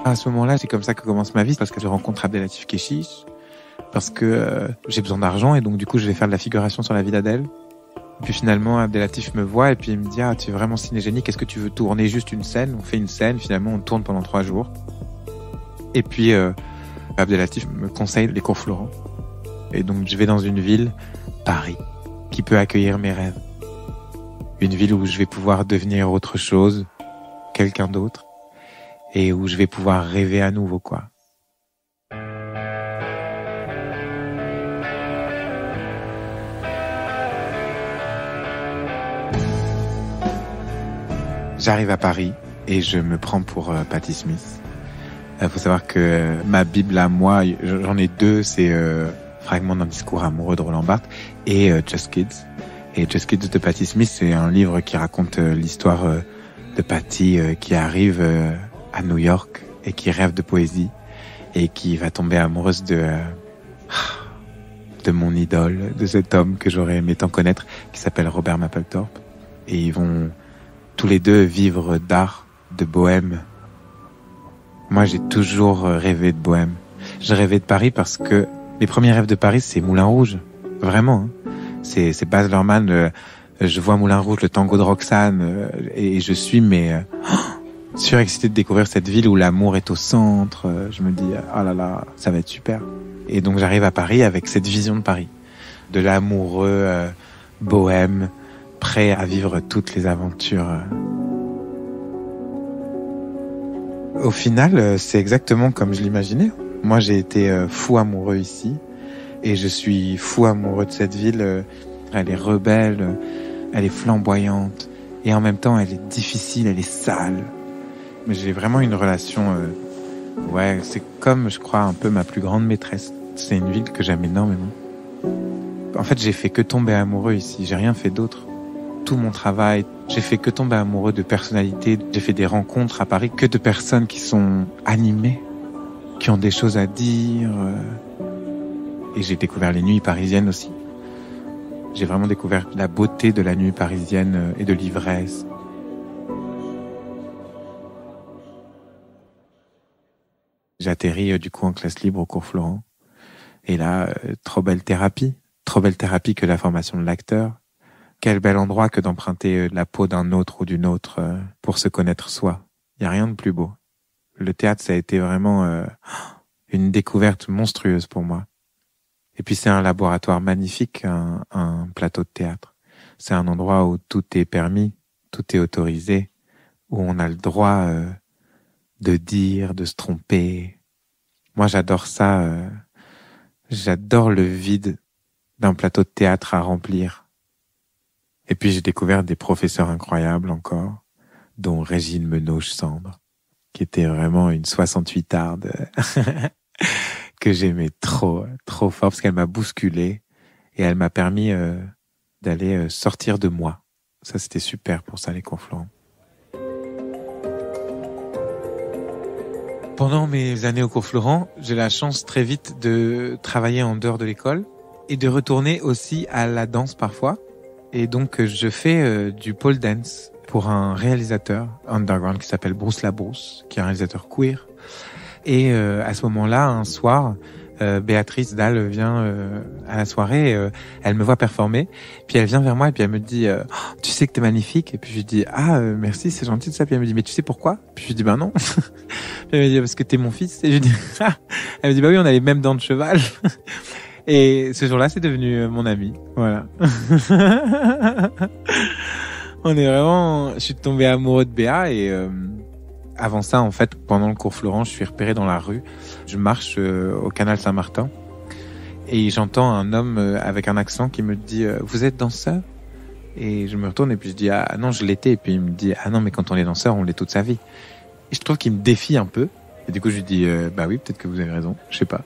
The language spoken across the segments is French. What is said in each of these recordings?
À ce moment-là, c'est comme ça que commence ma vie, parce que je rencontre Abdelatif Kechiche, parce que j'ai besoin d'argent et donc du coup je vais faire de la figuration sur la vie d'Adèle. Et puis finalement Abdelatif me voit et puis il me dit tu es vraiment cinégénique, est-ce que tu veux tourner juste une scène? On fait une scène, finalement on tourne pendant 3 jours. Et puis Abdelatif me conseille les cours Florent. Et donc je vais dans une ville, Paris, qui peut accueillir mes rêves. Une ville où je vais pouvoir devenir autre chose, quelqu'un d'autre, et où je vais pouvoir rêver à nouveau, quoi. J'arrive à Paris et je me prends pour Patti Smith. Faut savoir que ma Bible à moi, j'en ai 2, c'est Fragment d'un discours amoureux de Roland Barthes et Just Kids. Et Just Kids de Patti Smith, c'est un livre qui raconte l'histoire de Patti qui arrive à New York et qui rêve de poésie et qui va tomber amoureuse de mon idole, de cet homme que j'aurais aimé tant connaître, qui s'appelle Robert Mapplethorpe. Et ils vont tous les deux vivre d'art, de bohème. Moi, j'ai toujours rêvé de bohème. Je rêvais de Paris parce que mes premiers rêves de Paris, c'est Moulin Rouge. Vraiment, hein. C'est Baz Luhrmann. Je vois Moulin Rouge, le tango de Roxane, et je suis surexcité de découvrir cette ville où l'amour est au centre. Je me dis, oh là là, ça va être super. Et donc j'arrive à Paris avec cette vision de Paris, de l'amoureux bohème, prêt à vivre toutes les aventures. Au final, c'est exactement comme je l'imaginais. Moi, j'ai été fou amoureux ici, et je suis fou amoureux de cette ville. Elle est rebelle, elle est flamboyante, et en même temps, elle est difficile, elle est sale. Mais j'ai vraiment une relation... c'est comme, je crois, un peu ma plus grande maîtresse. C'est une ville que j'aime énormément. En fait, j'ai fait que tomber amoureux ici, j'ai rien fait d'autre. Tout mon travail, j'ai fait que tomber amoureux de personnalités. J'ai fait des rencontres à Paris que de personnes qui sont animées, qui ont des choses à dire. Et j'ai découvert les nuits parisiennes aussi. J'ai vraiment découvert la beauté de la nuit parisienne et de l'ivresse. J'atterris du coup en classe libre au cours Florent. Et là, trop belle thérapie que la formation de l'acteur. Quel bel endroit que d'emprunter la peau d'un autre ou d'une autre pour se connaître soi. Il n'y a rien de plus beau. Le théâtre, ça a été vraiment une découverte monstrueuse pour moi. Et puis c'est un laboratoire magnifique, un plateau de théâtre. C'est un endroit où tout est permis, tout est autorisé, où on a le droit de dire, de se tromper. Moi, j'adore ça. J'adore le vide d'un plateau de théâtre à remplir. Et puis j'ai découvert des professeurs incroyables encore, dont Régine Menauche-Sandre, qui était vraiment une 68arde que j'aimais trop fort, parce qu'elle m'a bousculé et elle m'a permis d'aller sortir de moi. Ça, c'était super pour ça, les cours Florent. Pendant mes années au cours Florent, j'ai la chance très vite de travailler en dehors de l'école et de retourner aussi à la danse parfois. Et donc, je fais du pole dance pour un réalisateur underground qui s'appelle Bruce LaBrousse, qui est un réalisateur queer. Et à ce moment-là, un soir, Béatrice Dalle vient à la soirée, elle me voit performer, puis elle vient vers moi et puis elle me dit tu sais que t'es magnifique? Et puis je lui dis merci, c'est gentil de ça. Puis elle me dit mais tu sais pourquoi? Puis je lui dis non. Puis elle me dit parce que t'es mon fils. Et je lui dis elle me dit oui, on a les mêmes dents de cheval. Et ce jour-là, c'est devenu mon ami. Voilà. Je suis tombé amoureux de Béa et avant ça, en fait, pendant le cours Florent, je suis repéré dans la rue. Je marche au canal Saint-Martin et j'entends un homme avec un accent qui me dit vous êtes danseur? Et je me retourne et puis je dis ah non, je l'étais. Et puis il me dit ah non, mais quand on est danseur, on l'est toute sa vie. Et je trouve qu'il me défie un peu. Et du coup, je lui dis oui, peut-être que vous avez raison, je sais pas.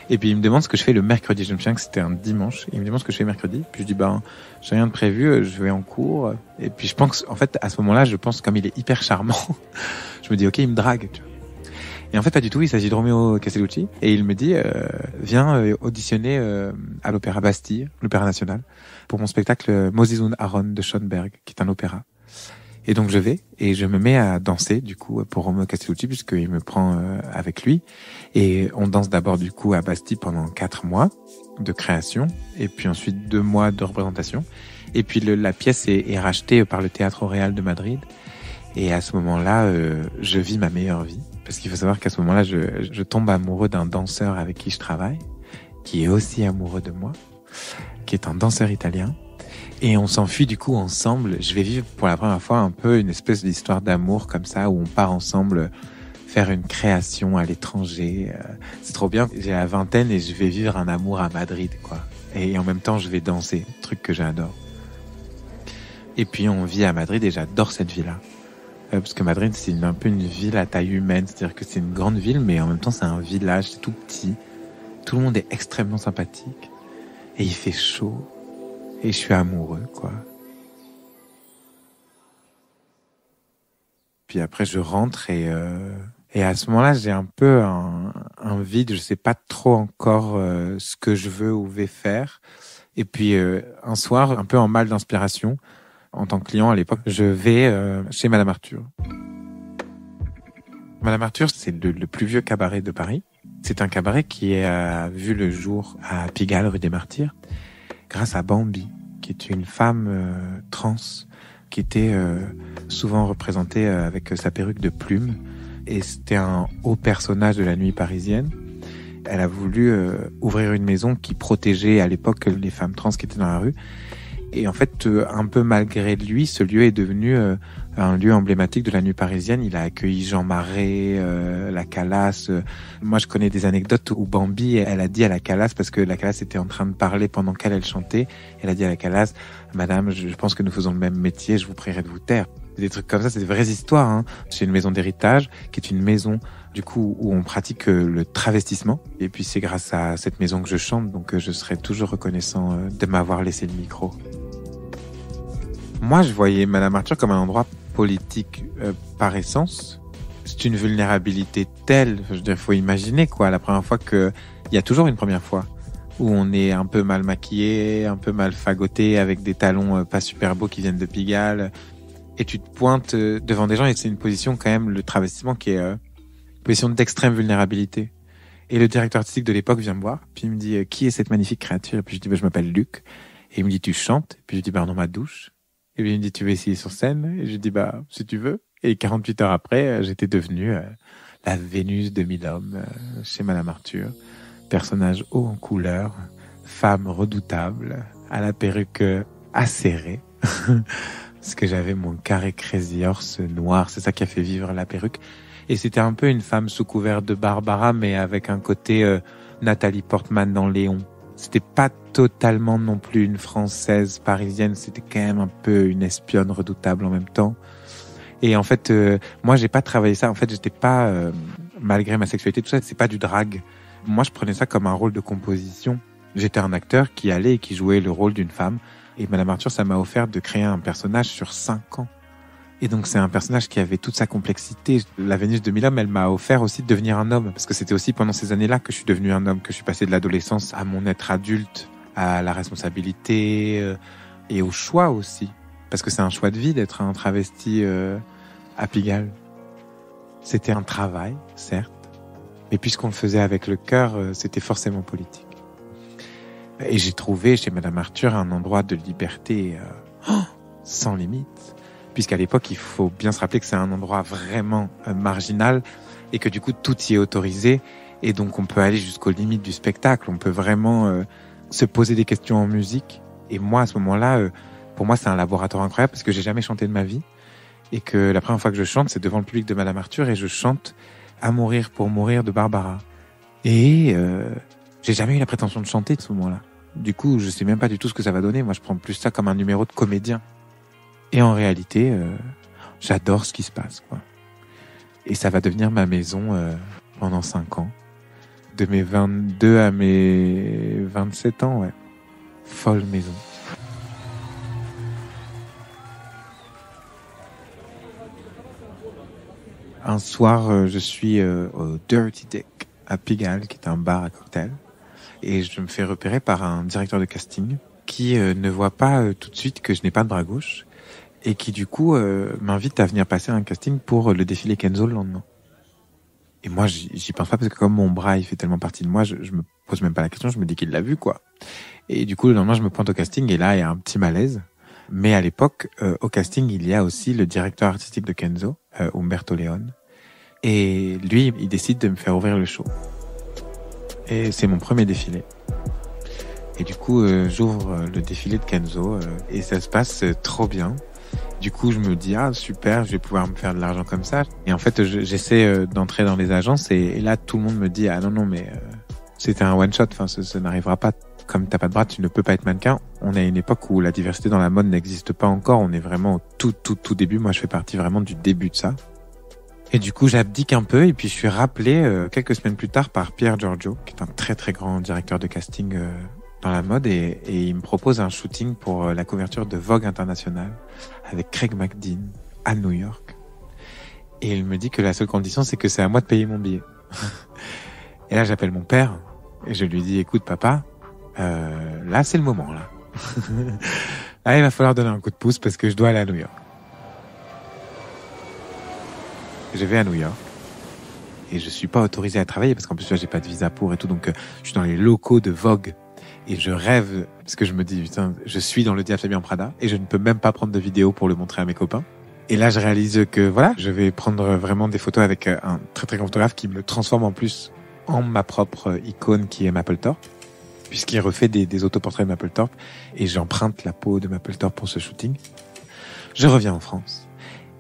Et puis il me demande ce que je fais le mercredi. Je me souviens que c'était un dimanche. Il me demande ce que je fais mercredi. Puis je dis j'ai rien de prévu, je vais en cours. Et puis je pense, en fait, à ce moment-là, comme il est hyper charmant, je me dis ok, il me drague, tu vois. Et en fait, pas du tout. Il s'agit de Romeo Castellucci. Et il me dit viens auditionner à l'Opéra Bastille, l'Opéra National, pour mon spectacle Moses und Aaron de Schoenberg, qui est un opéra. Et donc je vais et je me mets à danser du coup pour Romo Castellucci puisqu'il me prend avec lui. Et on danse d'abord du coup à Bastille pendant 4 mois de création et puis ensuite 2 mois de représentation. Et puis la pièce est rachetée par le Théâtre Real de Madrid. Et à ce moment-là, je vis ma meilleure vie. Parce qu'il faut savoir qu'à ce moment-là, je tombe amoureux d'un danseur avec qui je travaille, qui est aussi amoureux de moi, qui est un danseur italien. Et on s'enfuit du coup ensemble. Je vais vivre pour la première fois un peu une espèce d'histoire d'amour comme ça, où on part ensemble faire une création à l'étranger. C'est trop bien. J'ai la vingtaine et je vais vivre un amour à Madrid, quoi. Et en même temps, je vais danser, truc que j'adore. Et puis on vit à Madrid et j'adore cette ville-là. Parce que Madrid, c'est un peu une ville à taille humaine. C'est-à-dire que c'est une grande ville, mais en même temps, c'est un village, c'est tout petit. Tout le monde est extrêmement sympathique. Et il fait chaud. Et je suis amoureux, quoi. Puis après, je rentre et à ce moment-là, j'ai un peu un vide. Je sais pas trop encore ce que je veux ou vais faire. Et puis, un soir, un peu en mal d'inspiration, en tant que client à l'époque, je vais chez Madame Arthur. Madame Arthur, c'est le plus vieux cabaret de Paris. C'est un cabaret qui a vu le jour à Pigalle, rue des Martyrs, grâce à Bambi, qui est une femme trans, qui était souvent représentée avec sa perruque de plumes. Et c'était un haut personnage de la nuit parisienne. Elle a voulu ouvrir une maison qui protégeait à l'époque les femmes trans qui étaient dans la rue. Et en fait, un peu malgré lui, ce lieu est devenu un lieu emblématique de la nuit parisienne. Il a accueilli Jean Marais, la Calas. Moi, je connais des anecdotes où Bambi, elle a dit à la Calas, parce que la Calas était en train de parler pendant qu'elle chantait, elle a dit à la Calas, Madame, je pense que nous faisons le même métier, je vous prierai de vous taire. Des trucs comme ça, c'est des vraies histoires. Hein. C'est une maison d'héritage, qui est une maison du coup où on pratique le travestissement. Et puis c'est grâce à cette maison que je chante, donc je serai toujours reconnaissant de m'avoir laissé le micro. Moi, je voyais Madame Arthur comme un endroit politique par essence. C'est une vulnérabilité telle, je veux dire, faut imaginer quoi, la première fois il y a toujours une première fois où on est un peu mal maquillé, un peu mal fagoté, avec des talons pas super beaux qui viennent de Pigalle, et tu te pointes devant des gens et c'est une position quand même, le travestissement qui est une position d'extrême vulnérabilité. Et le directeur artistique de l'époque vient me voir, puis il me dit qui est cette magnifique créature? Et puis je dis je m'appelle Luc. Et il me dit tu chantes? Et puis je dis dans ma douche. Et puis il me dit tu veux essayer sur scène? Et je dis si tu veux. Et 48 heures après, j'étais devenu la Vénus de mille hommes chez Madame Arthur. Personnage haut en couleur, femme redoutable, à la perruque acérée. Parce que j'avais mon carré Crazy Horse noir, c'est ça qui a fait vivre la perruque. Et c'était un peu une femme sous couvert de Barbara, mais avec un côté Nathalie Portman dans Léon. C'était pas totalement non plus une Française parisienne, c'était quand même un peu une espionne redoutable en même temps. Et en fait, moi j'ai pas travaillé ça. En fait, j'étais pas, malgré ma sexualité, tout ça, c'est pas du drag. Moi, je prenais ça comme un rôle de composition. J'étais un acteur qui allait et qui jouait le rôle d'une femme. Et Madame Arthur, ça m'a offert de créer un personnage sur 5 ans. Et donc, c'est un personnage qui avait toute sa complexité. La Vénus de mille hommes, elle m'a offert aussi de devenir un homme. Parce que c'était aussi pendant ces années-là que je suis devenu un homme, que je suis passé de l'adolescence à mon être adulte, à la responsabilité et au choix aussi. Parce que c'est un choix de vie d'être un travesti à Pigalle. C'était un travail, certes. Mais puisqu'on le faisait avec le cœur, c'était forcément politique. Et j'ai trouvé chez Madame Arthur un endroit de liberté sans limite. Puisqu'à l'époque, il faut bien se rappeler que c'est un endroit vraiment marginal et que du coup, tout y est autorisé. Et donc, on peut aller jusqu'aux limites du spectacle. On peut vraiment se poser des questions en musique. Et moi, à ce moment-là, pour moi, c'est un laboratoire incroyable parce que j'ai jamais chanté de ma vie. Et que la première fois que je chante, c'est devant le public de Madame Arthur et je chante À mourir pour mourir de Barbara. Et j'ai jamais eu la prétention de chanter de ce moment-là. Du coup, je sais même pas du tout ce que ça va donner. Moi, je prends plus ça comme un numéro de comédien. Et en réalité, j'adore ce qui se passe, quoi. Et ça va devenir ma maison pendant 5 ans. De mes 22 à mes 27 ans, ouais. Folle maison. Un soir, je suis au Dirty Dick à Pigalle, qui est un bar à cocktail. Et je me fais repérer par un directeur de casting qui ne voit pas tout de suite que je n'ai pas de bras gauche. et qui du coup m'invite à venir passer un casting pour le défilé Kenzo le lendemain. Et moi, j'y pense pas parce que comme mon bras, il fait tellement partie de moi, je me pose même pas la question, je me dis qu'il l'a vu, quoi. Et du coup, le lendemain, je me pointe au casting et là, il y a un petit malaise. Mais à l'époque, au casting, il y a aussi le directeur artistique de Kenzo, Umberto Leone. Et lui, il décide de me faire ouvrir le show. Et c'est mon premier défilé. Et du coup, j'ouvre le défilé de Kenzo et ça se passe trop bien. Du coup, je me dis, ah super, je vais pouvoir me faire de l'argent comme ça. Et en fait, j'essaie d'entrer dans les agences et là, tout le monde me dit, ah non, mais c'était un one-shot, enfin, ça n'arrivera pas. Comme t'as pas de bras, tu ne peux pas être mannequin. On est à une époque où la diversité dans la mode n'existe pas encore. On est vraiment au tout début. Moi, je fais partie vraiment du début de ça. Et du coup, j'abdique un peu et puis je suis rappelé quelques semaines plus tard par Pierre Giorgio, qui est un très très grand directeur de casting dans la mode et il me propose un shooting pour la couverture de Vogue International avec Craig McDean à New York. Et il me dit que la seule condition, c'est que c'est à moi de payer mon billet. Et là, j'appelle mon père et je lui dis, écoute papa, là c'est le moment là. Là, il va falloir donner un coup de pouce parce que je dois aller à New York. Je vais à New York et je suis pas autorisé à travailler parce qu'en plus là, j'ai pas de visa pour et tout, donc je suis dans les locaux de Vogue. Et je rêve, parce que je me dis, putain, je suis dans le Diable s'habille en Prada, et je ne peux même pas prendre de vidéo pour le montrer à mes copains. Et là, je réalise que voilà, je vais prendre vraiment des photos avec un très très grand photographe qui me transforme en plus en ma propre icône qui est Mapplethorpe, puisqu'il refait des autoportraits de Mapplethorpe, et j'emprunte la peau de Mapplethorpe pour ce shooting. Je reviens en France.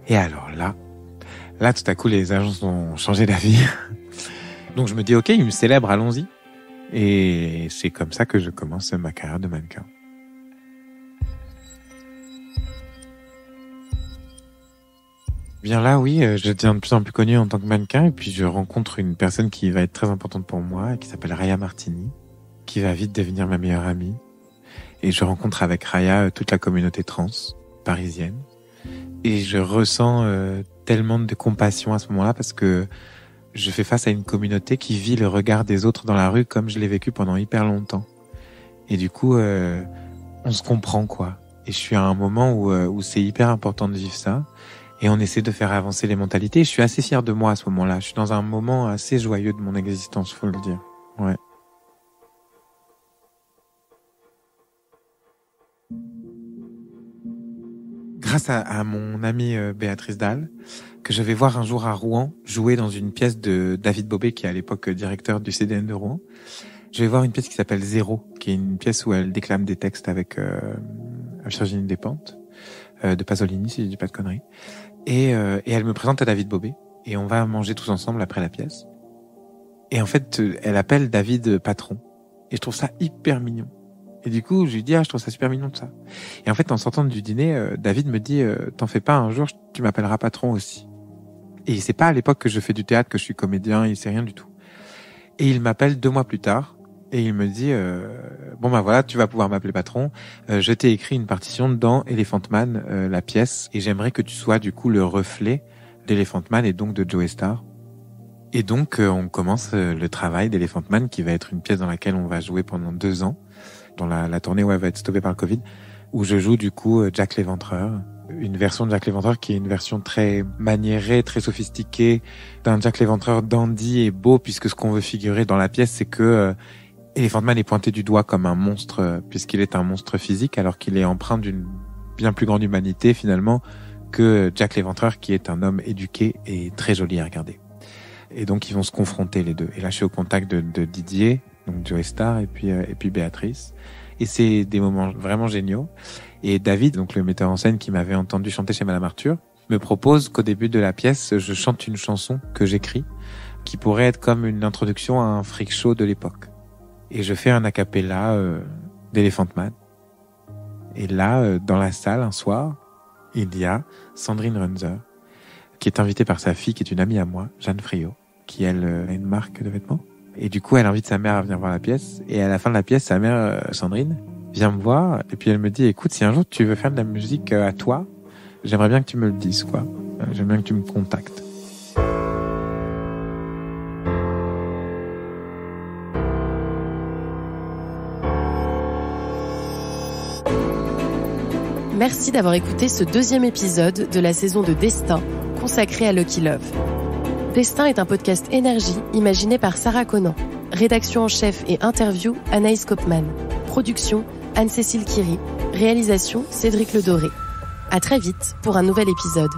Et alors là, tout à coup, les agences ont changé d'avis. Donc je me dis, ok, ils me célèbrent, allons-y. Et c'est comme ça que je commence ma carrière de mannequin. Bien là, oui, je deviens de plus en plus connu en tant que mannequin et puis je rencontre une personne qui va être très importante pour moi, qui s'appelle Raya Martini, qui va vite devenir ma meilleure amie. Et je rencontre avec Raya toute la communauté trans parisienne. Et je ressens tellement de compassion à ce moment-là parce que je fais face à une communauté qui vit le regard des autres dans la rue comme je l'ai vécu pendant hyper longtemps. Et du coup, on se comprend, quoi. Et je suis à un moment où c'est hyper important de vivre ça. Et on essaie de faire avancer les mentalités. Et je suis assez fier de moi à ce moment-là. Je suis dans un moment assez joyeux de mon existence, faut le dire. Ouais. Grâce à mon amie Béatrice Dalle, que je vais voir un jour à Rouen, jouer dans une pièce de David Bobet, qui est à l'époque directeur du CDN de Rouen. Je vais voir une pièce qui s'appelle Zéro, qui est une pièce où elle déclame des textes avec Virginie Despentes, de Pasolini, si je dis pas de conneries. Et elle me présente à David Bobet, et on va manger tous ensemble après la pièce. Et en fait, elle appelle David patron. Et je trouve ça hyper mignon. Et du coup, je lui dis, je trouve ça super mignon de ça. Et en fait, en sortant du dîner, David me dit, t'en fais pas, un jour, tu m'appelleras patron aussi. Et il sait pas à l'époque que je fais du théâtre, que je suis comédien, il sait rien du tout. Et il m'appelle 2 mois plus tard, et il me dit, bon ben voilà, tu vas pouvoir m'appeler patron, je t'ai écrit une partition dans Elephant Man, la pièce, et j'aimerais que tu sois du coup le reflet d'Elephant Man et donc de Joey Starr. Et donc, on commence le travail d'Elephant Man, qui va être une pièce dans laquelle on va jouer pendant 2 ans, dans la tournée où elle va être stoppée par le Covid, où je joue du coup Jack l'Éventreur, une version de Jack l'Éventreur qui est une version très maniérée, très sophistiquée, d'un Jack l'Éventreur dandy et beau, puisque ce qu'on veut figurer dans la pièce, c'est que Elephant Man est pointé du doigt comme un monstre, puisqu'il est un monstre physique, alors qu'il est empreint d'une bien plus grande humanité finalement que Jack l'Éventreur, qui est un homme éduqué et très joli à regarder. Et donc ils vont se confronter les deux. Et là je suis au contact de Didier, donc Joey Starr, et puis Béatrice. Et c'est des moments vraiment géniaux. Et David, donc le metteur en scène qui m'avait entendu chanter chez Madame Arthur, me propose qu'au début de la pièce, je chante une chanson que j'écris, qui pourrait être comme une introduction à un freak show de l'époque. Et je fais un a cappella d'Elephant Man. Et là, dans la salle, un soir, il y a Sandrine Runzer, qui est invitée par sa fille, qui est une amie à moi, Jeanne Friot, qui elle a une marque de vêtements. Et du coup, elle invite sa mère à venir voir la pièce. Et à la fin de la pièce, sa mère, Sandrine, vient me voir. Et puis elle me dit, écoute, si un jour tu veux faire de la musique à toi, j'aimerais bien que tu me le dises, quoi. J'aimerais bien que tu me contactes. Merci d'avoir écouté ce 2e épisode de la saison de Destin, consacré à Lucky Love. Destin est un podcast énergie imaginé par Sarah Conan. Rédaction en chef et interview, Anaïs Kopman. Production, Anne-Cécile Kiry. Réalisation, Cédric Ledoré. À très vite pour un nouvel épisode.